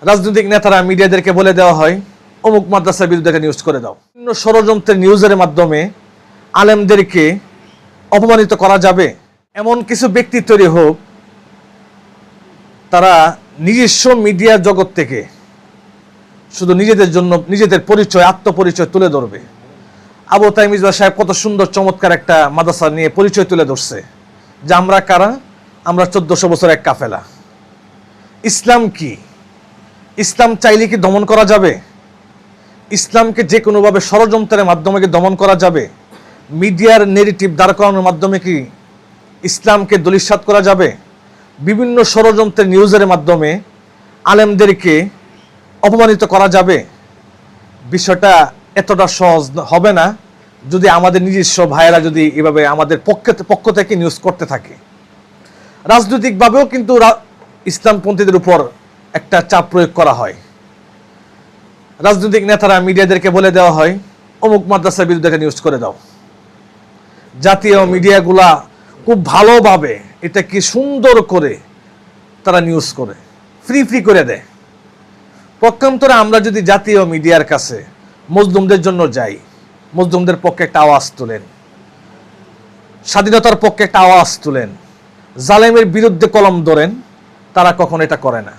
রাজনৈতিক নেতারা মিডিয়াদেরকে বলে দেওয়া হয় অমুক মাদ্রাসার বিরুদ্ধে একটা নিউজ করে দাও। বিভিন্ন ষড়যন্ত্রের নিউজের মাধ্যমে আলেমদেরকে অপমানিত করা যাবে। এমন কিছু ব্যক্তি তৈরি হোক, তারা নিজস্ব মিডিয়া জগৎ থেকে শুধু নিজেদের জন্য নিজেদের পরিচয়, আত্মপরিচয় তুলে ধরবে। আবু তাইম মিজবা সাহেব কত সুন্দর চমৎকার একটা মাদ্রাসা নিয়ে পরিচয় তুলে ধরছে যে আমরা কারা, আমরা 1400 বছর এক কাফেলা। ইসলাম কি? ইসলাম চাইলে কি দমন করা যাবে? ইসলামকে যে কোনোভাবে ষড়যন্ত্রের মাধ্যমে কি দমন করা যাবে? মিডিয়ার নেগেটিভ দাঁড় করানোর মাধ্যমে কি ইসলামকে দলিসাৎ করা যাবে? বিভিন্ন ষড়যন্ত্রের নিউজের মাধ্যমে আলেমদেরকে অপমানিত করা যাবে? বিষয়টা এতটা সহজ হবে না যদি আমাদের নিজস্ব ভাইয়েরা যদি এভাবে আমাদের পক্ষ থেকে নিউজ করতে থাকে। রাজনৈতিকভাবেও কিন্তু ইসলামপন্থীদের উপর একটা চাপ প্রয়োগ করা হয়। রাজনৈতিক নেতারা মিডিয়াদেরকে বলে দেওয়া হয় অমুক মাদ্রাসার বিরুদ্ধে একটা নিউজ করে দাও। জাতীয় মিডিয়াগুলা খুব ভালোভাবে এটা কি সুন্দর করে তারা নিউজ করে ফ্রি করে দেয়। পক্ষান্তরে আমরা যদি জাতীয় মিডিয়ার কাছে মজলুমদের জন্য যাই, মজলুমদের পক্ষে একটা আওয়াজ তুলেন, স্বাধীনতার পক্ষে একটা আওয়াজ তুলেন, জালেমের বিরুদ্ধে কলম ধরেন, তারা কখনো এটা করে না।